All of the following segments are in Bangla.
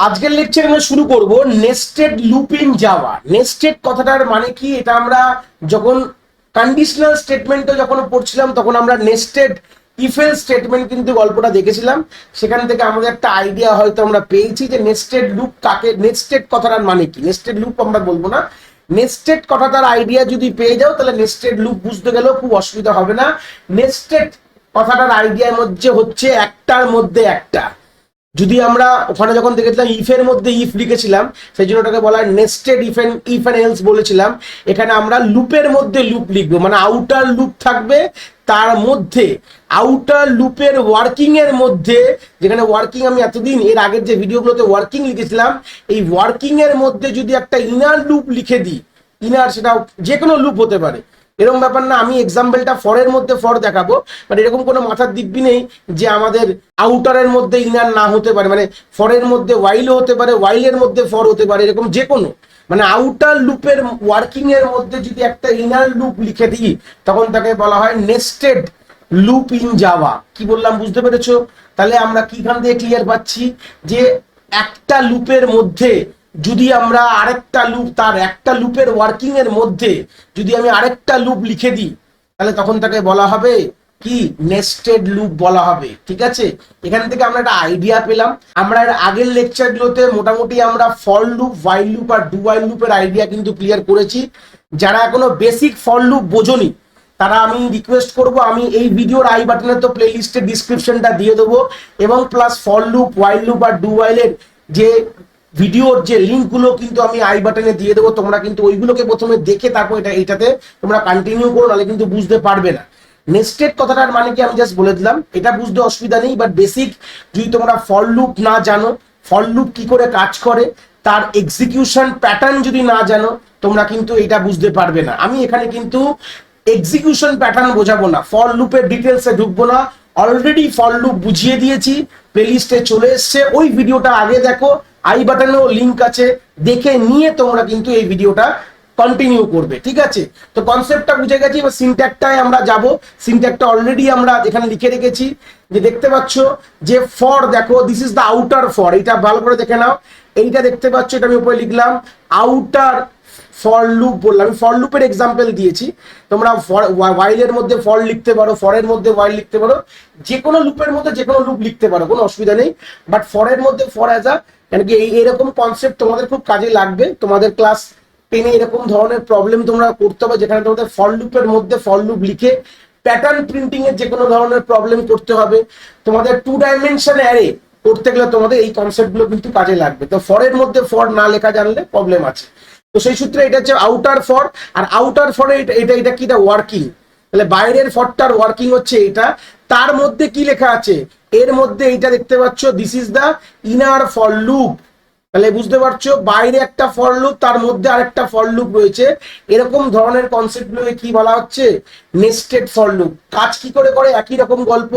আজকের লেকচার আমরা শুরু করব nested loop in Java. Nested কথাটার মানে কি, এটা আমরা যখন কন্ডিশনাল স্টেটমেন্টে যখন পড়ছিলাম তখন আমরা নেস্টেড ইফ এলস স্টেটমেন্ট কিন্তু গল্পটা দেখেছিলাম। সেখান থেকে আমাদের একটা আইডিয়া হয়তো আমরা পেয়েছি যে নেস্টেড লুপ কাকে, নেস্টেড কথাটার মানে কি। নেস্টেড লুপ আমরা বলবো না, নেস্টেড কথাটার আইডিয়া যদি পেয়ে যাও তাহলে নেস্টেড লুপ বুঝতে গেলেও খুব অসুবিধা হবে না। নেস্টেড কথাটার আইডিয়ার মধ্যে হচ্ছে একটার মধ্যে একটা। যদি আমরা ওখানে যখন দেখেছিলাম ইফের মধ্যে ইফ লিখেছিলাম, সেই জন্য ওটাকে বলা হয় নেস্টেড ইফ এন্ড এলস বলেছিলাম। এখানে আমরা লুপের মধ্যে লুপ লিখবো, মানে আউটার লুপ থাকবে, তার মধ্যে আউটার লুপের ওয়ার্কিং এর মধ্যে, যেখানে ওয়ার্কিং আমি এতদিন এর আগের যে ভিডিওগুলোতে ওয়ার্কিং লিখেছিলাম, এই ওয়ার্কিং এর মধ্যে যদি একটা ইনার লুপ লিখে দিই, ইনার সেটা যে কোনো লুপ হতে পারে, এরকম ব্যাপার না। আমি এক্সাম্পলটা ফরের মধ্যে ফর দেখাবো, মানে এরকম কোনো মাথার দিব্যি নেই যে আমাদের আউটারের মধ্যে ইনার না হতে পারে, মানে ফরের মধ্যে ওয়াইলও হতে পারে, ওয়াইলের মধ্যে ফর হতে পারে, এরকম যে কোনো, মানে আউটার লুপের ওয়ার্কিং এর মধ্যে যদি একটা ইনার লুপ লিখে দিই তখন তাকে বলা হয় নেস্টেড লুপ ইন জাভা। কি বললাম বুঝতে পেরেছো? তাহলে আমরা কিখান থেকে ক্লিয়ার পাচ্ছি যে একটা লুপের মধ্যে যদি আমরা আরেকটা লুপ, তার একটা লুপের ওয়ার্কিং এর মধ্যে যদি আমি আরেকটা লুপ লিখে দিই তাহলে তখন তাকে বলা হবে কি, নেস্টেড লুপ বলা হবে। ঠিক আছে, এখান থেকে আমরা একটা আইডিয়া পেলাম। আমরা এর আগের লেকচারগুলোতে মোটামুটি আমরা ফর লুপ, হোয়াইল লুপ আর ডু হোয়াইল লুপের আইডিয়া কিন্তু ক্লিয়ার করেছি। যারা এখনো বেসিক ফর লুপ বোঝোনি তারা আমি রিকোয়েস্ট করব, আমি এই ভিডিওর আই বাটনে তো প্লে লিস্টের ডিসক্রিপশনটা দিয়ে দেবো, এবং plus for loop, while loop আর ডু হোয়াইলের যে ভিডিওর যে লিঙ্কগুলো কিন্তু আমি আই বাটনে দিয়ে দেবো। তোমরা কিন্তু ওইগুলোকে প্রথমে দেখে তারপর এইটাতে তোমরা কন্টিনিউ করো, নাহলে কিন্তু বুঝতে পারবে না। নেস্টেড কথাটার মানে কি আমি জাস্ট বলে দিলাম, এটা বুঝতে অসুবিধা নেই, বাট বেসিক যদি তোমরা ফর লুপ না জানো, ফর লুপ কি করে কাজ করে, তার এক্সিকিউশন প্যাটার্ন যদি না জানো, তোমরা কিন্তু এটা বুঝতে পারবে না। আমি এখানে কিন্তু এক্সিকিউশন প্যাটার্ন বোঝাবো না, ফর লুপের ডিটেলসে ঢুকবো না। অলরেডি ফর লুপ বুঝিয়ে দিয়েছি, প্লেলিস্টে চলে এসছে, ওই ভিডিওটা আগে দেখো, আই বাটনেও লিঙ্ক আছে, দেখে নিয়ে তোমরা কিন্তু এই ভিডিওটা কন্টিনিউ করবে। ঠিক আছে, তো কনসেপ্টটা বুঝে গেছি, এবার সিনট্যাক্সটায় আমরা যাব। সিনট্যাক্সটা অলরেডি আমরা এখানে লিখে রেখেছি, যে দেখতে পাচ্ছ যে ফর, দেখো this is the outer for, এটা ভালো করে দেখে নাও। এইটা দেখতে পাচ্ছ, এটা আমি উপরে লিখলাম আউটার ফর লুপ বললাম, আমি ফর লুপের এক্সাম্পল দিয়েছি। তোমরা ওয়াইলের মধ্যে ফর লিখতে পারো, ফরের মধ্যে ওয়াইল লিখতে পারো, যে কোনো লুপের মধ্যে যে কোনো লুপ লিখতে পারো, কোনো অসুবিধা নেই। বাট ফরের মধ্যে ফর অ্যাজ আ, কেন কি এইরকম কনসেপ্ট তোমাদের খুব কাজে লাগবে। তোমাদের ক্লাস 10-এ এরকম ধরনের প্রবলেম তোমরা করতে হবে, যেখানে তোমাদের ফর লুপের মধ্যে ফর লুপ লিখে প্যাটার্ন প্রিন্টিং এর যে কোনো ধরনের প্রবলেম করতে হবে। তোমাদের 2 ডাইমেনশন অ্যারে করতে গেলে তোমাদের এই কনসেপ্টগুলো কিন্তু কাজে লাগবে। তো ফরের মধ্যে ফর না লেখা জানলে প্রবলেম আছে। তো সেই সূত্রে এটা হচ্ছে আউটার ফর, আর আউটার ফরে এটা কি, ওয়ার্কিং। তাহলে বাইরের ফরটার ওয়ার্কিং হচ্ছে এটা, তার মধ্যে কি লেখা আছে, এর মধ্যে এইটা দেখতে পাচ্ছ, this is the inner for loop. তাহলে বুঝতে পারছো, বাইরে একটা ফর লুপ, তার মধ্যে আরেকটা ফর লুপ রয়েছে। এরকম ধরনের কনসেপ্টগুলোকে কি বলা হচ্ছে, নেস্টেড ফর লুপ। কাজ কি করে করে, একই রকম গল্প।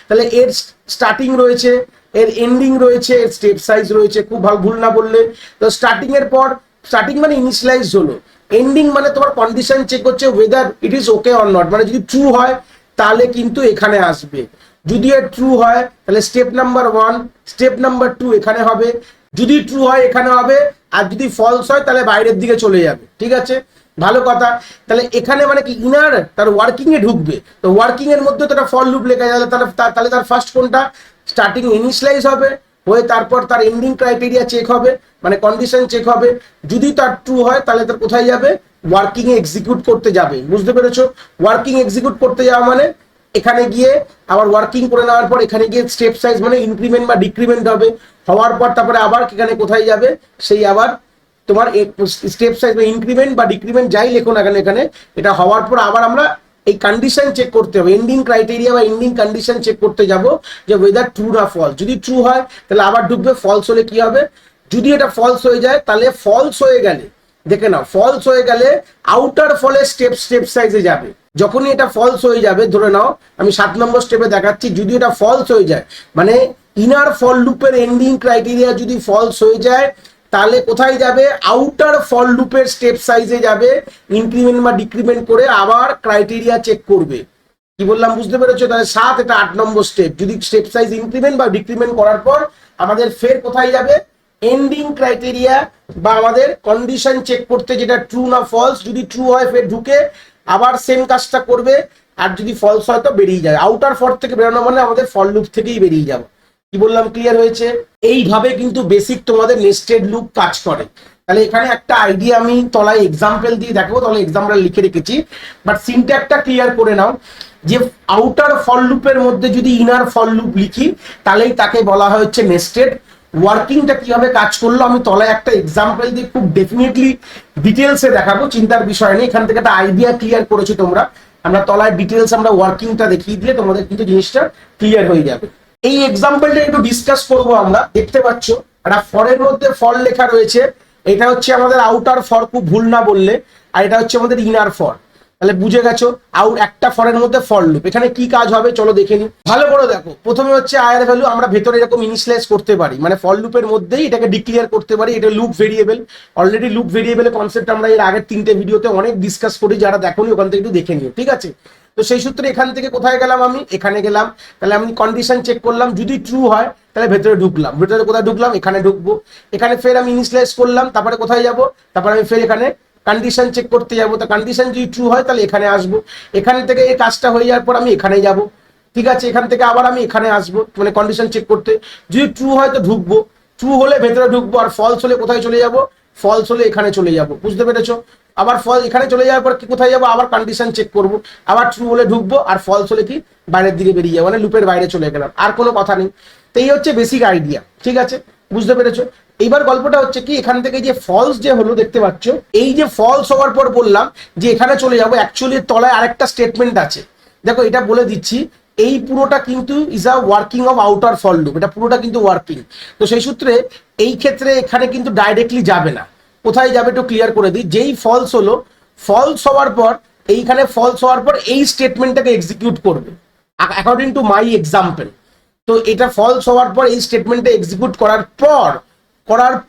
তাহলে এর স্টার্টিং রয়েছে, এর এন্ডিং রয়েছে, এর স্টেপ সাইজ রয়েছে, খুব ভালো ভুল না বললে। তো স্টার্টিং এর পর, স্টার্টিং মানে ইনিশিয়ালাইজ হলো, এন্ডিং মানে তোমার কন্ডিশন চেক হচ্ছে weather it is okay or not, মানে যদি ট্রু হয় তাহলে কিন্তু এখানে আসবে, যদি এর ট্রু হয় তাহলে স্টেপ নাম্বার 1, স্টেপ নাম্বার 2 এখানে হবে, যদি ট্রু হয় এখানে হবে, আর যদি ফলস হয় তাহলে বাইরের দিকে চলে যাবে। ঠিক আছে, ভালো কথা। তাহলে এখানে মানে কি, ইনার তার ওয়ার্কিং এ ঢুকবে, তো ওয়ার্কিং এর মধ্যে তো একটা ফর লুপ লেখা যাবে, তাহলে তার ফার্স্ট কোনটা, স্টার্টিং ইনিশিয়ালাইজ হবে, হয়ে তারপর তার এন্ডিং ক্রাইটেরিয়া চেক হবে, মানে কন্ডিশন চেক হবে। যদি তার ট্রু হয় তাহলে তার কোথায় যাবে, ওয়ার্কিং এ এক্সিকিউট করতে যাবে। বুঝতে পেরেছো? ওয়ার্কিং এক্সিকিউট করতে যাওয়া মানে এখানে গিয়ে আবার ওয়ার্কিং করে নেওয়ার পর এখানে গিয়ে স্টেপ সাইজ মানে ইনক্রিমেন্ট বা ডিক্রিমেন্ট হবে, হওয়ার পর তারপরে আবার এখানে কোথায় যাবে, সেই আবার তোমার স্টেপ সাইজ বা ইনক্রিমেন্ট বা ডিক্রিমেন্ট যাই লেখো না কেন, এখানে এটা হওয়ার পর আবার আমরা এই কন্ডিশন চেক করতে হবে, এন্ডিং ক্রাইটেরিয়া বা এন্ডিং কন্ডিশন চেক করতে যাব, যে ওয়েদার ট্রু না ফলস। যদি ট্রু হয় তাহলে আবার ঢুকবে, ফলস হলে কি হবে, যদি এটা ফলস হয়ে যায় তাহলে ফলস হয়ে গেলে, দেখে নাও, ফলস হয়ে গেলে আউটার ফলে স্টেপ সাইজে যাবে। যখনই এটা ফলস হয়ে যাবে, ধরে নাও আমি 7 নম্বর স্টেপে দেখাচ্ছি, যদি এটা ফলস হয়ে যায়, মানে ইনার ফর লুপের এন্ডিং ক্রাইটেরিয়া যদি ফলস হয়ে যায় তাহলে কোথায় যাবে, আউটার ফর লুপের স্টেপ সাইজে যাবে, ইনক্রিমেন্ট বা ডিক্রিমেন্ট করে আবার ক্রাইটেরিয়া চেক করবে। কি বললাম বুঝতে পেরেছো? তাহলে 7, এটা 8 নম্বর স্টেপ। যদি স্টেপ সাইজ ইনক্রিমেন্ট বা ডিক্রিমেন্ট করার পর আমাদের ফের কোথায় যাবে, এন্ডিং ক্রাইটেরিয়া বা আমাদের কন্ডিশন চেক করতে যেটা ট্রু না ফলস, যদি ট্রু হয় ফের ঢুকে আবার সেম কাজটা করবে, আর যদি ফলস হয় তো বেরিয়ে যায়। আউটার ফর থেকে বেরোনো মানে আমাদের ফল লুপ থেকেই বেরিয়ে যাবো। কি বললাম, ক্লিয়ার হয়েছে? এইভাবে কিন্তু বেসিক তোমাদের নেস্টেড লুপ কাজ করে। তাহলে এখানে একটা আইডিয়া আমি তলায় এক্সাম্পল দিয়ে দেখাবো, তাহলে এক্সাম্পল লিখে রেখেছি, বাট সিনট্যাক্সটা ক্লিয়ার করে নাও যে আউটার ফল লুপের মধ্যে যদি ইনার ফল লুপ লিখি তাহলেই তাকে বলা হয় হচ্ছে নেস্টেড। ওয়ার্কিংটা কিভাবে কাজ করলো আমি তলায় একটা এক্সাম্পল দিয়ে খুব ডেফিনেটলি ডিটেলসে দেখাবো, চিন্তার বিষয় নেই। এখান থেকে একটা আইডিয়া ক্লিয়ার করেছি তোমরা, আমরা তলায় ডিটেলস আমরা ওয়ার্কিংটা দেখিয়ে দিলে তোমাদের কিন্তু জিনিসটা ক্লিয়ার হয়ে যাবে। এই এক্সাম্পলটা একটু ডিসকাস করব আমরা। দেখতে পাচ্ছ একটা ফরের মধ্যে ফর লেখা রয়েছে, এটা হচ্ছে আমাদের আউটার ফর, খুব ভুল না বললে, আর এটা হচ্ছে আমাদের ইনার ফর। তাহলে বুঝে গেছো একটা ফরের মধ্যে ফর লুপ। এখানে কি কাজ হবে চলো দেখে নি, ভালো করে দেখো। প্রথমে হচ্ছে আয়ের ভ্যালু আমরা ভেতরে এরকম ইনিশিয়ালাইজ করতে পারি, মানে ফর লুপের মধ্যেই এটাকে ডিক্লেয়ার করতে পারি। এটা লুপ ভেরিয়েবল, অলরেডি লুপ ভেরিয়েবলের কনসেপ্ট আমরা এর আগের 3টে ভিডিওতে অনেক ডিসকাস করি, যারা দেখোনি ওখান থেকে একটু দেখে নিও, ঠিক আছে? তো সেই সূত্রে এখান থেকে কোথায় গেলাম, আমি এখানে গেলাম। তাহলে আমি কন্ডিশন চেক করলাম, যদি ট্রু হয় তাহলে ভেতরে ঢুকলাম, ভেতরে কোথায় ঢুকলাম, এখানে ঢুকবো। এখানে ফের আমি ইনিশিয়ালাইজ করলাম, তারপরে কোথায় যাব, তারপরে আমি ফের এখানে কন্ডিশন চেক করতে যাবো। তো কন্ডিশন যদি ট্রু হয় তাহলে এখানে আসবো, এখান থেকে এই কাজটা হয়ে যাওয়ার পর আমি এখানে যাব, ঠিক আছে? এখান থেকে আবার আমি এখানে আসবো, মানে কন্ডিশন চেক করতে। যদি ট্রু হয় তো ঢুকবো, ট্রু হলে ভেতরে ঢুকবো, আর ফলস হলে কোথায় চলে যাব, ফলস হলে এখানে চলে যাব। বুঝতে পেরেছো? আবার ফল এখানে চলে যাওয়ার পর কি কোথায় যাবো, আবার কন্ডিশন চেক করব, আবার ট্রু হলে ঢুকবো, আর ফলস হলে কি বাইরের দিকে বেরিয়ে যাবো, মানে লুপের বাইরে চলে গেলাম। আর কোনো কথা নেই। তো এই হচ্ছে বেসিক আইডিয়া, ঠিক আছে? বুঝতে পেরেছো? এইবার গল্পটা হচ্ছে কি, এখান থেকে যে ফলস যে হলো দেখতে পাচ্ছ, এই যে ফলস হওয়ার পর বললাম যে এখানে চলে যাবো, অ্যাকচুয়ালি তলায় আরেকটা স্টেটমেন্ট আছে। দেখো এটা বলে দিচ্ছি, এই পুরোটা কিন্তু is a working of outer fall loop, এটা পুরোটা কিন্তু ওয়ার্কিং। তো সেই সূত্রে এই ক্ষেত্রে এখানে কিন্তু ডাইরেক্টলি যাবে না, কোথায় যাবে একটু ক্লিয়ার করে দিই। যেই ফলস হলো, ফলস হওয়ার পর এইখানে ফলস হওয়ার পর এই স্টেটমেন্টটাকে এক্সিকিউট করবে অ্যাকর্ডিং টু মাই এক্সাম্পল। তো এটা ফলস হওয়ার পর এই স্টেটমেন্টটা এক্সিকিউট করার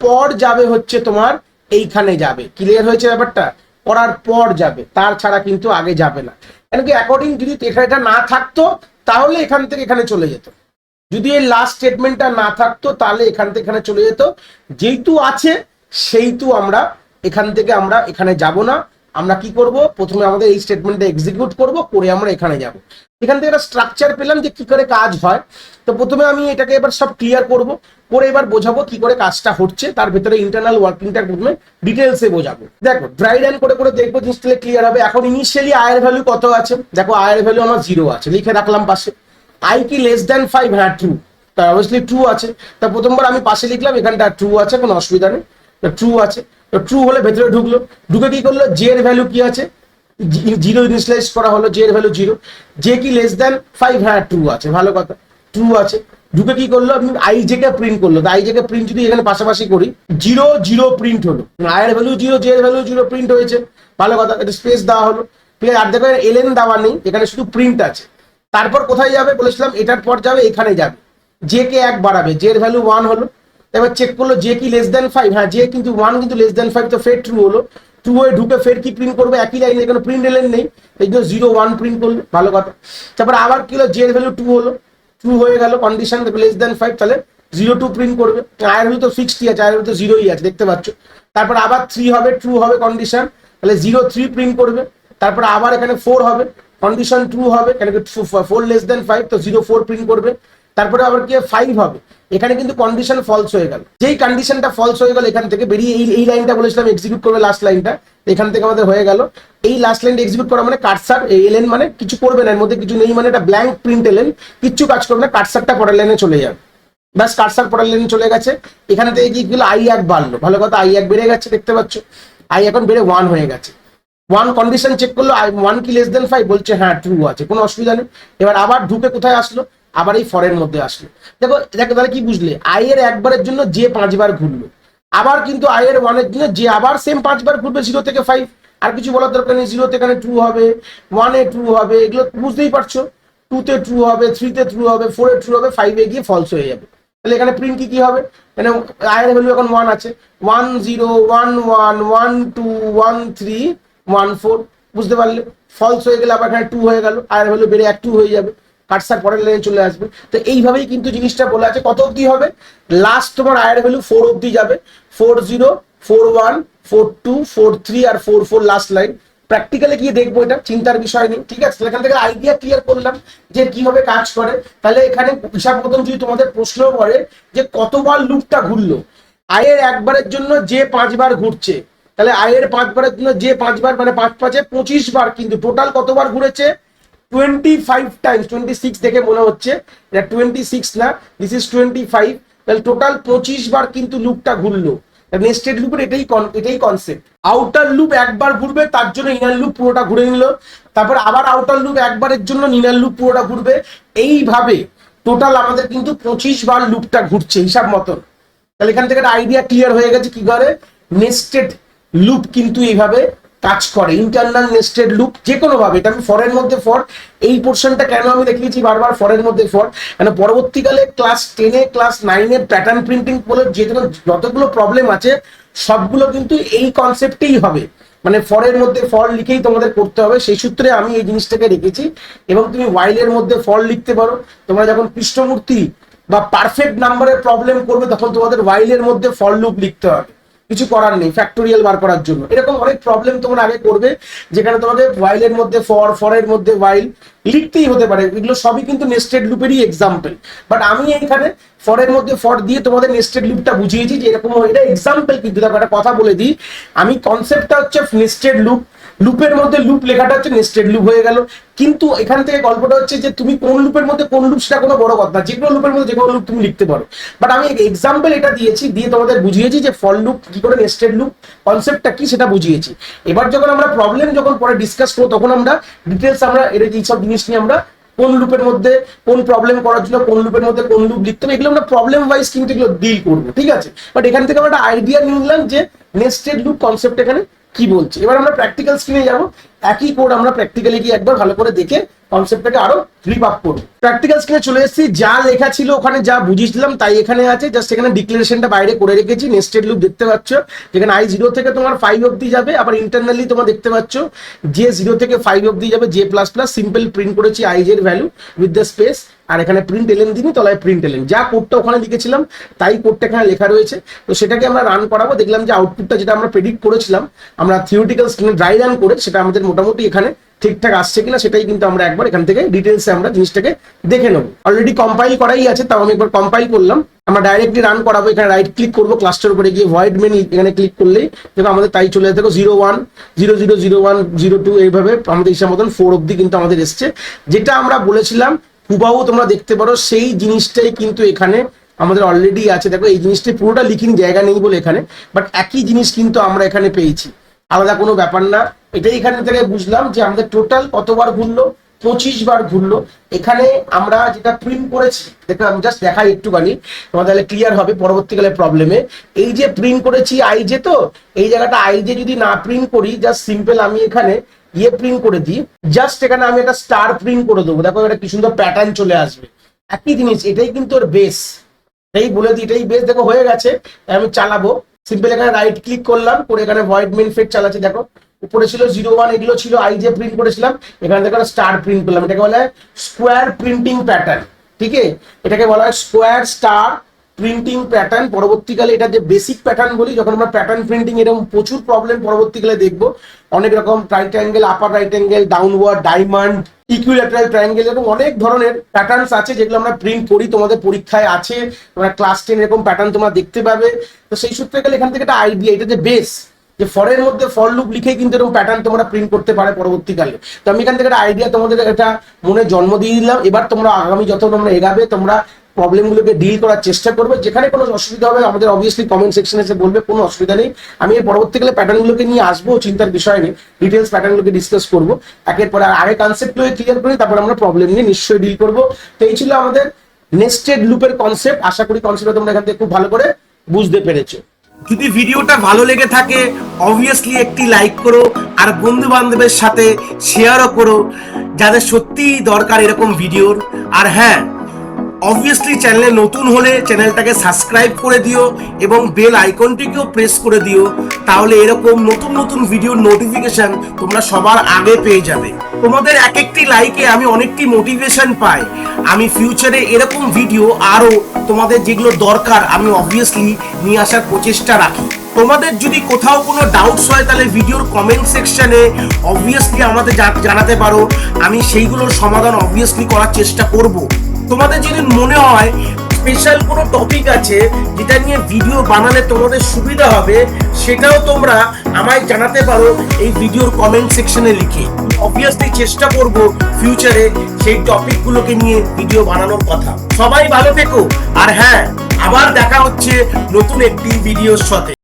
পর যাবে হচ্ছে তোমার এইখানে যাবে। ক্লিয়ার হয়েছে ব্যাপারটা? করার পর যাবে, তার ছাড়া কিন্তু আগে যাবে না। কেন কি, অ্যাকর্ডিং যদি এটা না থাকতো তাহলে এখান থেকে এখানে চলে যেত, যদি এই লাস্ট স্টেটমেন্টটা না থাকতো তাহলে এখান থেকে এখানে চলে যেত। যেহেতু আছে সেইটু আমরা এখান থেকে আমরা এখানে যাব না। আমরা কি করব, প্রথমে আমাদের এই স্টেটমেন্টটা এক্সিকিউট করব, করে আমরা এখানে যাব। এখান থেকে একটা স্ট্রাকচার পেলাম যে কি করে কাজ হয়। তো প্রথমে আমি এটাকে এবার সব ক্লিয়ার করব, করে এবার বোঝাবো কি করে কাজটা হচ্ছে, তার ভেতরে ইন্টারনাল ওয়ার্কিংটা প্রথমে ডিটেলসে বোঝাবো। দেখো ড্রাই রান করে করে দেখবো, জিনিসটা ক্লিয়ার হবে। এখন ইনিশিয়ালি আয়ের ভ্যালু কত আছে, দেখো আয়ের ভ্যালু আমার 0 আছে, লিখে রাখলাম পাশে। আই কি লেস দ্যান 5, হ্যাঁ ট্রু, তা অবভিয়াসলি ট্রু আছে। তা প্রথমবার আমি পাশে লিখলাম, এখানটা ট্রু আছে, কোনো অসুবিধা নেই, ট্রু আছে। তো ট্রু হলে ভেতরে ঢুকলো, ঢুকে কি করলো, জে এর ভ্যালু কি আছে, 0 ইনিশিয়ালাইজ করা হলো, জে এর ভ্যালু 0। জে কি লেস দ্যান 5, হ্যাঁ ট্রু আছে, ভালো কথা, ট্রু আছে। ঢুকে কি করলো, আপনি আই জে কে প্রিন্ট করলো। তো আই জে কে প্রিন্ট যদি এখানে পাশাপাশি করি, 0 0 প্রিন্ট হলো, আই এর ভ্যালু 0, জে এর ভ্যালু 0 প্রিন্ট হয়েছে, ভালো কথা। এটা স্পেস দেওয়া হলো, ঠিক আছে। আর দেখো এলএন দেওয়া নেই, এখানে শুধু প্রিন্ট আছে। তারপর কোথায় যাবে বলেছিলাম, এটার পর যাবে এখানে যাবে, জে কে 1 বাড়াবে, জে এর ভ্যালু 1 হলো। এবার চেক করলো জে কি লেস দ্যান 5, হ্যাঁ জে কিন্তু 1 কিন্তু লেস দ্যান 5, তো ফের ট্রু হলো। ট্রু হয়ে ঢুকে ফের কি প্রিন্ট করবে, একই লাইনে, এখানে প্রিন্ট এলেন নেই, এই জন্য 0 1 প্রিন্ট করলো, ভালো কথা। তারপর আবার কি হলো, জে এর ভ্যালু 2 হলো, ট্রু হয়ে গেল, কন্ডিশন দেখো লেস দ্যান 5, তাহলে 0 2 প্রিন্ট করবে। আয়ের ভ্যালু তো ফিক্সডই আছে, আয়ের ভ্যালু তো 0ই আছে, দেখতে পাচ্ছ। তারপর আবার 3 হবে, ট্রু হবে কন্ডিশন, তাহলে 0 3 প্রিন্ট করবে। তারপর আবার এখানে 4 হবে, কন্ডিশন ট্রু হবে, কেন কি 4 লেস দ্যান 5, তো 0 4 প্রিন্ট করবে। তারপরে আবার কি 5 হবে, এখানে কিন্তু কন্ডিশন ফলস হয়ে গেল। যেই কন্ডিশনটা ফলস হয়ে গেল এখান থেকে বেরিয়ে এই লাইনটা বলেছিলাম এক্সিকিউট করবে, লাস্ট লাইনটা এখান থেকে আমাদের হয়ে গেল। এই লাস্ট লাইনটা এক্সিকিউট করা মানে কাটসার এলেন, মানে কিছু করবে না, এর মধ্যে কিছু নেই, মানে এটা ব্ল্যাঙ্ক প্রিন্ট এলেন, কিচ্ছু কাজ করবে না, কাটসারটা পরের লাইনে চলে যাবে। ব্যাস, কাটসার পরের লাইনে চলে গেছে। এখান থেকে কি গেলো, আই 1 বাড়লো, ভালো কথা, আই 1 বেড়ে গেছে, দেখতে পাচ্ছ। আই এখন বেড়ে 1 হয়ে গেছে। 1 কন্ডিশন চেক করলো, 1 কি লেস দেন 5, বলছে হ্যাঁ ট্রু আছে, কোনো অসুবিধা নেই। এবার আবার ঢুকে কোথায় আসলো, আবার এই ফরের মধ্যে আসলো। দেখো দেখো তাহলে কি বুঝলে, আই এর 1 বারের জন্য যে 5 বার ঘুরলো, আবার কিন্তু আই এর 1 এর জন্য যে আবার সেম 5 বার ঘুরবে 0 থেকে 5। আর কিছু বলার দরকার নেই, 0 তে এখানে ট্রু হবে, 1 এ ট্রু হবে, এগুলো বুঝতেই পারছো। 2 তে ট্রু হবে, 3 তে ট্রু হবে, 4 এ ট্রু হবে, 5 এ গিয়ে ফলস হয়ে যাবে। তাহলে এখানে প্রিন্ট কি হবে, মানে আই এর ভ্যালু এখন 1 আছে, 1 0 1 1 1 2 1 3 1 4, বুঝতে পারলে। ফলস হয়ে গেলে আবার এখানে 2 হয়ে গেল, আই এর ভ্যালু বেড়ে 1 2 হয়ে যাবে। কাটসার পরের লাইনে চলে আসবে। তো এইভাবেই কিন্তু জিনিসটা বলা আছে। কত অবধি হবে? লাস্ট তোমার আয়ের ভ্যালু 4 অবধি যাবে, 40, 41, 42, 43 আর 44 লাস্ট লাইন। প্র্যাকটিক্যালি গিয়ে দেখবো, এটা চিন্তার বিষয় নেই, ঠিক আছে। এখান থেকে আইডিয়া ক্লিয়ার করলাম যে কিভাবে কাজ করে। তাহলে এখানে হিসাব মতন যদি তোমাদের প্রশ্ন করে যে কতবার লুপটা ঘুরলো, আয়ের একবারের জন্য যে 5 বার ঘুরছে, তাহলে আয়ের 5 বারের জন্য যে 5 বার মানে 5 5 25 বার, কিন্তু টোটাল কতবার ঘুরেছে? 25 টাইমস। 26 দেখে মনে হচ্ছে এটা 26 না, দিস ইজ 25। তাহলে টোটাল 25 বার কিন্তু লুপটা ঘুরলো। নেস্টেড লুপের এটাই কনসেপ্ট। আউটার লুপ একবার ঘুরবে, তার জন্য ইনার লুপ পুরোটা ঘুরে নিল, তারপর আবার আউটার লুপ একবারের জন্য ইনার লুপ পুরোটা ঘুরবে। এইভাবে টোটাল আমাদের কিন্তু 25 বার লুপটা ঘুরছে হিসাব মতন। তাহলে এখান থেকে একটা আইডিয়া ক্লিয়ার হয়ে গেছে কি করে নেস্টেড লুপ কিন্তু এইভাবে কাজ করে। ইন্টারনাল নেস্টেড লুপ যে কোনো ভাবে, এটা আমি ফরের মধ্যে ফর, এই পোর্শনটা কেন আমি দেখিয়েছি বারবার ফরের মধ্যে ফর, মানে পরবর্তীকালে ক্লাস 10-এ ক্লাস 9-এর প্যাটার্ন প্রিন্টিং বলে যতগুলো প্রবলেম আছে সবগুলো কিন্তু এই কনসেপ্টেই হবে, মানে ফরের মধ্যে ফর লিখেই তোমাদের করতে হবে। সেই সূত্রে আমি এই জিনিসটাকে রেখেছি। এবং তুমি ওয়াইলের মধ্যে ফর লিখতে পারো। তোমরা যখন কৃষ্ণমূর্তি বা পারফেক্ট নাম্বারের প্রবলেম করবে তখন তোমাদের ওয়াইলের মধ্যে ফর লুপ লিখতে হবে, কিছু করার নেই ফ্যাক্টোরিয়াল বার করার জন্য। এরকম অনেক প্রবলেম তোমরা আগে করবে যেখানে তোমাদের ওয়াইলের মধ্যে ফর, ফরের মধ্যে ওয়াইল লিখতেই হতে পারে। এগুলো সবই কিন্তু নেস্টেড লুপেরই এক্সাম্পল। বাট আমি এইখানে ফরের মধ্যে ফর দিয়ে তোমাদের নেস্টেড লুপটা বুঝিয়েছি যে এরকম, এটা এক্সাম্পল। কিন্তু দেখো একটা কথা বলে দিই, আমি কনসেপ্টটা হচ্ছে নেস্টেড লুপ, লুপের মধ্যে লুপ লেখাটা হচ্ছে নেস্টেড লুপ হয়ে গেল। কিন্তু এখান থেকে গল্পটা হচ্ছে যে তুমি কোন লুপের মধ্যে কোন লুপ সেটা কোনো বড় কথা না, যে কোনো লুপের মধ্যে যে কোনো লুপ তুমি লিখতে পারো। বাট আমি এক্সাম্পল এটা দিয়েছি, দিয়ে তোমাদের বুঝিয়েছি যে ফর লুপ কি করে, নেস্টেড লুপ কনসেপ্টটা কি সেটা বুঝিয়েছি। এবার যখন আমরা প্রবলেম যখন পরে ডিসকাস করবো তখন আমরা ডিটেলস আমরা এইসব জিনিস নিয়ে আমরা কোন লুপের মধ্যে কোন প্রবলেম করার জন্য কোন লুপের মধ্যে কোন লুপ লিখতে হবে এগুলো আমরা প্রবলেম ওয়াইজ কিন্তু এগুলো ডিল করবো, ঠিক আছে। বাট এখান থেকে আমরা একটা আইডিয়া নিয়ে নিলাম যে নেস্টেড লুপ কনসেপ্ট এখানে কি বলছে। এবার আমরা প্র্যাকটিক্যাল স্ক্রিনে যাবো, একই কোড আমরা প্র্যাকটিক্যালি গিয়ে একবার ভালো করে দেখে কনসেপ্টটাকে আরো গ্রিপ আপ করবো। প্র্যাকটিক্যাল স্ক্রিনে চলে এসেছি, যা লেখা ছিল ওখানে যা বুঝিয়েছিলাম তাই এখানে আছে। জাস্ট এখানে ডিক্লারেশনটা বাইরে করে রেখেছি। নেস্টেড লুপ দেখতে পাচ্ছ যেখানে i0 থেকে তোমার 5 অবধি যাবে, আবার ইন্টারনালি তোমরা দেখতে পাচ্ছ যে 0 থেকে 5 অবধি যাবে, যে প্লাস প্লাস সিম্পল প্রিন্ট করেছি i এর ভ্যালু উইথ দ্য স্পেস, আর এখানে প্রিন্ট এলেন দিনই তলায় প্রিন্ট এলেন, যা কোডটা ওখানে লিখেছিলাম তাই কোডটা এখানে লেখা রয়েছে। তো সেটাকে আমরা রান করাবো, দেখলাম যে আউটপুটটা যেটা আমরা প্রেডিক্ট করেছিলাম আমরা থিওরিটিক্যাল স্ক্রিনে ড্রাই রান করে সেটা আমাদের মোটামুটি এখানে ঠিকঠাক আসছে কিনা সেটাই কিন্তু আমরা একবার এখান থেকে ডিটেলসে আমরা জিনিসটাকে দেখে নেবো। অলরেডি কম্পাইল করাই আছে, তাও আমি একবার কম্পাইল করলাম। আমরা ডাইরেক্টলি রান করাবো, এখানে রাইট ক্লিক করবো, ক্লাস্টার উপরে গিয়ে ভয়েড মেন এখানে ক্লিক করলেই দেখো আমাদের তাই চলে যেতে 01 00 01 02 এইভাবে আমাদের হিসাব মতন 4 অব্দি কিন্তু আমাদের এসছে। যেটা আমরা বলেছিলাম হুবাহু তোমরা দেখতে পারো সেই জিনিসটাই কিন্তু এখানে আমাদের অলরেডি আছে। দেখো এই জিনিসটা পুরোটা লিখিনি, জায়গা নেই বলে এখানে, বাট একই জিনিস কিন্তু আমরা এখানে পেয়েছি, আলাদা কোনো ব্যাপার না। এটাই এখান থেকে বুঝলাম যে আমাদের টোটাল কতবার ঘুরলো, 25 বার ঘুরলো। এখানে আমরা যেটা প্রিন্ট করেছি, দেখো আমি জাস্ট দেখাই একটুখানি, তোমাদের তাহলে ক্লিয়ার হবে পরবর্তীকালে প্রবলেমে। এই যে প্রিন্ট করেছি আইজে, তো এই জায়গাটা আইজে যদি না প্রিন্ট করি, জাস্ট সিম্পল আমি এখানে প্রিন্ট করে দিই, জাস্ট এখানে আমি একটা স্টার প্রিন্ট করে দেবো। দেখো এটা কি সুন্দর প্যাটার্ন চলে আসবে, একই জিনিস। এটাই কিন্তু ওর বেস, এই বলে দিই এটাই বেস। দেখো হয়ে গেছে, আমি চালাবো সিম্পল, এখানে রাইট ক্লিক করলাম করে এখানে ভয়েড মেন ফেট চালাচ্ছি। দেখো উপরে ছিল 01, এগুলো ছিল আইজে প্রিন্ট করেছিলাম, এখানে দেখো স্টার প্রিন্ট করলাম। এটাকে বলা হয় স্কোয়ার প্রিন্টিং প্যাটার্ন, ঠিক আছে, এটাকে বলা হয় স্কোয়ার স্টার প্রিন্টিং প্যাটার্ন। পরবর্তীকালে এটা যে বেসিক প্যাটার্ন বলি, যখন আমরা প্যাটার্ন প্রিন্টিং এরকম প্রচুর প্রবলেম পরবর্তীকালে দেখবো, অনেক রকম রাইট অ্যাঙ্গেল, আপার right angle, downward, diamond, equilateral triangle, এরকম অনেক ধরনের প্যাটার্নস আছে যেগুলো আমরা প্রিন্ট করি, তোমাদের পরীক্ষায় আছে, তোমরা ক্লাস 10 এরকম প্যাটার্ন তোমরা দেখতে পাবে। তো সেই সূত্রে গেলে এখান থেকে একটা আইডিয়া, এটা যে বেস, যে ফরের মধ্যে ফর লুপ লিখেই কিন্তু এরকম প্যাটার্ন তোমরা প্রিন্ট করতে পারে পরবর্তীকালে। তো আমি এখান থেকে একটা আইডিয়া তোমাদের একটা মনে জন্ম দিয়ে দিলাম। এবার তোমরা আগামী যত তোমরা এগাবে তোমরা প্রবলেমগুলোকে ডিল করার চেষ্টা করবে। যেখানে কোনো অসুবিধা হবে আমাদের অবভিয়াসলি কমেন্ট সেকশনে এসে বলবে, কোনো অসুবিধা নেই। আমি এর পরবর্তীকালে প্যাটার্নগুলোকে নিয়ে আসবো, চিন্তার বিষয় নেই, ডিটেলস প্যাটার্নগুলোকে ডিসকাস করবো একের পর আগে কনসেপ্টগুলো ক্লিয়ার করি, তারপর আমরা প্রবলেম নিয়ে নিশ্চয়ই ডিল করবো। তো এই ছিল আমাদের নেস্টেড লুপের কনসেপ্ট। আশা করি কনসেপ্টটা তোমরা এখান থেকে খুব ভালো করে বুঝতে পেরেছো। যদি ভিডিওটা ভালো লেগে থাকে অবভিয়াসলি একটি লাইক করো, আর বন্ধু বান্ধবের সাথে শেয়ারও করো যাদের সত্যিই দরকার এরকম ভিডিওর। আর হ্যাঁ, অবভিয়াসলি চ্যানেলে নতুন হলে চ্যানেলটাকে সাবস্ক্রাইব করে দিও এবং বেল আইকনটিকেও প্রেস করে দিও, তাহলে এরকম নতুন নতুন ভিডিওর নোটিফিকেশন তোমরা সবার আগে পেয়ে যাবে। তোমাদের এক একটি লাইকে আমি অনেকটি মোটিভেশন পাই, আমি ফিউচারে এরকম ভিডিও আরো তোমাদের যেগুলো দরকার আমি অবভিয়াসলি নিয়ে আসার প্রচেষ্টা রাখি। তোমাদের যদি কোথাও কোনো ডাউটস হয় তাহলে ভিডিওর কমেন্ট সেকশনে অবভিয়াসলি আমাদের জানাতে পারো, আমি সেইগুলোর সমাধান অবভিয়াসলি করার চেষ্টা করব। তোমাদের যদি মনে হয় স্পেশাল কোনো টপিক আছে যেটা নিয়ে ভিডিও বানালে তোমাদের সুবিধা হবে, সেটাও তোমরা আমায় জানাতে পারো এই ভিডিওর কমেন্ট সেকশনে লিখে। অবভিয়াসলি চেষ্টা করব ফিউচারে সেই টপিকগুলোকে নিয়ে ভিডিও বানানোর কথা। সবাই ভালো থেকো, আর হ্যাঁ, আবার দেখা হচ্ছে নতুন একটি ভিডিওর সাথে।